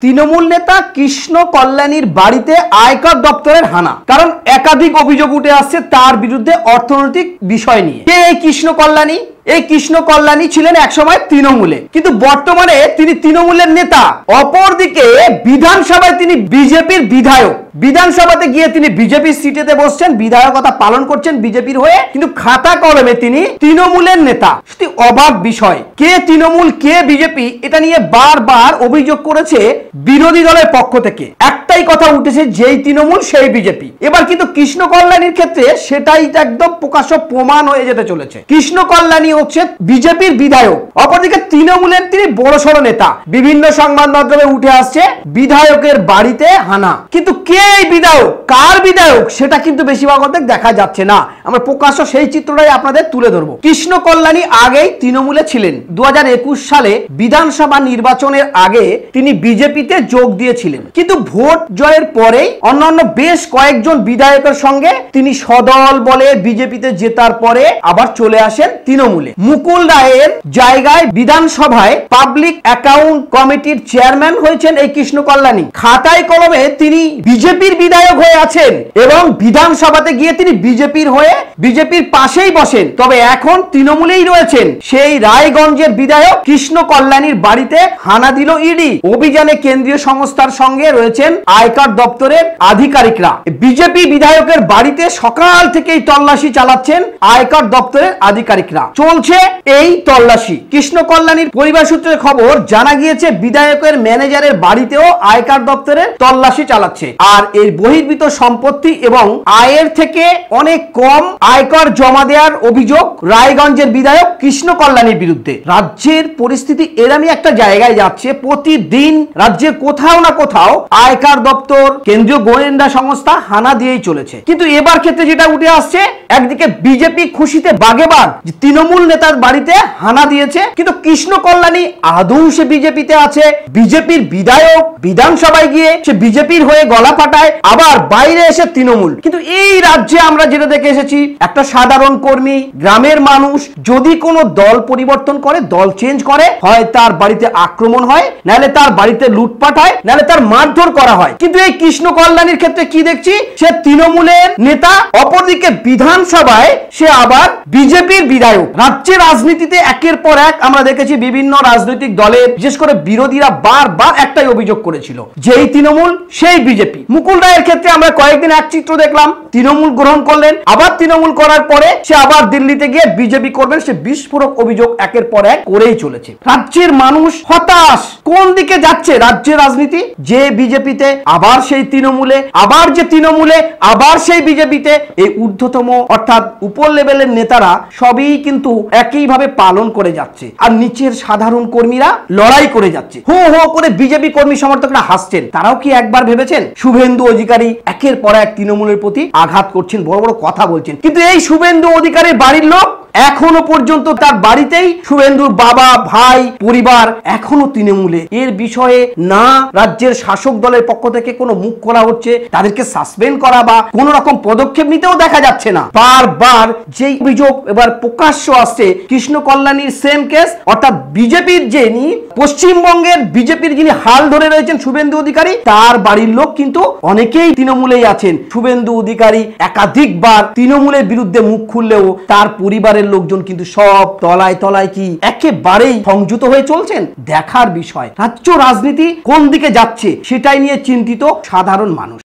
তৃণমূল নেতা কৃষ্ণ কল্যাণীর বাড়িতে আয়কর দপ্তরের হানা। কারণ একাধিক অভিযোগ উঠে আসছে তার বিরুদ্ধে অর্থনৈতিক বিষয় নিয়ে। কে এই কৃষ্ণ কল্যাণী? এই কৃষ্ণ কল্যাণী ছিলেন একসময় তৃণমূলে, কিন্তু বর্তমানে তিনি তৃণমূলের নেতা। অপরদিকে বিধানসভায় তিনি বিজেপির বিধায়ক। বিধানসভাতে গিয়ে তিনি বিজেপির সিটেতে বসছেন, বিধায়কতা পালন করছেন বিজেপির হয়ে, কিন্তু খাতা কলমে তিনি তৃণমূলের নেতা। সত্যি অবাক বিষয়, কে তৃণমূল কে বিজেপি এটা নিয়ে বারবার অভিযোগ করেছে বিরোধী দলের পক্ষ থেকে। একটাই কথা উঠেছে, যেই তৃণমূল সেই বিজেপি। এবার কিন্তু কৃষ্ণ কল্যাণীর ক্ষেত্রে সেটাই একদম প্রকাশ্য প্রমাণ হয়ে যেতে চলেছে। কৃষ্ণ কল্যাণী হচ্ছে বিজেপির বিধায়ক, অপরদিকে তৃণমূলের তিনি বড়সড় নেতা। বিভিন্ন সংবাদ মাধ্যমে উঠে আসছে বিধায়কের বাড়িতে হানা, কিন্তু কে এই বিধায়ক, কার বিধায়ক সেটা কিন্তু বেশিরভাগ দেখা যাচ্ছে না। আমরা প্রকাশ্য সেই চিত্রটাই আপনাদের তুলে ধরবো। কৃষ্ণ কল্যাণী আগেই তৃণমূলে ছিলেন। 2021 সালে বিধানসভা নির্বাচনের আগে তিনি বিজেপিতে যোগ দিয়েছিলেন, কিন্তু ভোট জয়ের পরেই অন্যান্য বেশ কয়েকজন বিধায়কের সঙ্গে তিনি সদল বলে বিজেপিতে জেতার পরে আবার চলে আসেন তৃণমূলে। মুকুল রায়ের জায়গায় বিধানসভায় পাবলিক অ্যাকাউন্ট কমিটির চেয়ারম্যান হয়েছেন এই কৃষ্ণ কল্যাণী। খাতায় কলমে তিনি বিজেপির বিধায়ক হয়ে আছেন এবং বিধানসভাতে গিয়ে তিনি বিজেপির হয়ে বিজেপির পাশেই বসেন। তবে এখন তৃণমূলেই রয়েছেন। সেই রায়গঞ্জের বিধায়ক কৃষ্ণ কল্যাণীর বাড়িতে হানা দিল ইডি। অভিযানে কেন্দ্রীয় সংস্থার সঙ্গে রয়েছেন আয়কর দপ্তরের আধিকারিকরা। বিজেপি বিধায়কের বাড়িতে সকাল থেকেই তল্লাশি চালাচ্ছেন আয়কর দপ্তরের আধিকারিকরা। চলছে এই তল্লাশি। কৃষ্ণ কল্যাণীর পরিবার সূত্রে খবর, জানা গিয়েছে বিধায়কের ম্যানেজারের বাড়িতেও আয়কর দপ্তরের তল্লাশি চালাচ্ছে। আর এর বহির্ভূত সম্পত্তি এবং আয়ের থেকে অনেক কম আয়কর জমা দেওয়ার অভিযোগ রায়গঞ্জের বিধায়ক কৃষ্ণ কল্যাণীর বিরুদ্ধে। রাজ্যের পরিস্থিতি এরকমই একটা জায়গায় যাচ্ছে। প্রতিদিন রাজ্যের কোথাও না কোথাও আয়কর দপ্তর, কেন্দ্রীয় গোয়েন্দা সংস্থা হানা দিয়েই চলেছে। কিন্তু এবার ক্ষেত্রে যেটা উঠে আসছে, একদিকে বিজেপি খুশিতে বাগেবাগ যে তৃণমূল নেতার বাড়িতে হানা দিয়েছে, কিন্তু কৃষ্ণ কল্যাণী আদৌ সে বিজেপিতে আছে? বিজেপির বিধায়ক বিধানসভায় গিয়ে সে বিজেপির হয়ে গলা ফাটায়, আবার বাইরে এসে তৃণমূল। কিন্তু এই রাজ্যে আমরা যেটা দেখে এসেছি, একটা সাধারণ কর্মী, গ্রামের মানুষ যদি কোনো দল পরিবর্তন করে, দল চেঞ্জ করে, হয় তার বাড়িতে আক্রমণ হয়, নাহলে তার বাড়িতে লুটপাট হয়, নাহলে তার মারধর করা হয়। কিন্তু এই কৃষ্ণ কল্যাণীর ক্ষেত্রে কি দেখছি, সে তৃণমূলের নেতা, অপরদিকে বিধানসভায় সে আবার বিজেপির বিধায়ক। রাজ্যের রাজনীতিতে একের পর এক আমরা দেখেছি বিভিন্ন রাজনৈতিক দলের, বিশেষ করে বিরোধীরা বারবার একটাই অভিযোগ করেছিল, যেই তৃণমূল সেই বিজেপি। মুকুল রায়ের ক্ষেত্রে আমরা কয়েকদিন এক চিত্র দেখলাম, তৃণমূল গ্রহণ করলেন, আবার তৃণমূল করার পরে সে আবার দিল্লিতে গিয়ে বিজেপি করবেন। সে বিস্ফোরক অভিযোগ একের পর এক করেই চলেছে। রাজ্যের মানুষ হতাশ। কোন দিকে যাচ্ছে রাজ্যের রাজনীতি? যে বিজেপিতে, আবার সেই তৃণমূলে, আবার যে তৃণমূলে, আবার সেই বিজেপিতে। এই ঊর্ধ্বতম অর্থাৎ উপর লেভেলের নেতারা সবই কিন্তু একইভাবে পালন করে যাচ্ছে, আর নিচের সাধারণ কর্মীরা লড়াই করে যাচ্ছে। হো হো করে বিজেপি কর্মী সমর্থকরা হাসছেন। তারাও কি একবার ভেবেছেন শুভেন্দু অধিকারী একের পর এক তৃণমূলের প্রতি আঘাত করছেন, বড় বড় কথা বলছেন? কিন্তু এই শুভেন্দু অধিকারীর বাড়ির লোক এখনো পর্যন্ত, তার বাড়িতেই শুভেন্দুর বাবা, ভাই, পরিবার এখনো তৃণমূলে। এর বিষয়ে না রাজ্যের শাসক দলের পক্ষ থেকে কোনো মুখ খোলা হচ্ছে, তাদেরকে সাসপেন্ড করা বা কোন রকম পদক্ষেপ নিতেও দেখা যাচ্ছে না। বারবার যেই অভিযোগ এবার প্রকাশ্য আসছে, কৃষ্ণ কল্যাণীর সেম কেস, অর্থাৎ বিজেপির যিনি পশ্চিমবঙ্গের বিজেপির যিনি হাল ধরে রয়েছেন শুভেন্দু অধিকারী, তার বাড়ির লোক কিন্তু অনেকেই তৃণমূলেই আছেন। শুভেন্দু অধিকারী একাধিকবার তৃণমূলের বিরুদ্ধে মুখ খুললেও তার পরিবারের লোকজন কিন্তু সব তলায় তলায় কি একেবারেই সংযত হয়ে চলছেন। দেখার বিষয় রাজ্য রাজনীতি কোন দিকে যাচ্ছে সেটাই নিয়ে চিন্তিত সাধারণ মানুষ।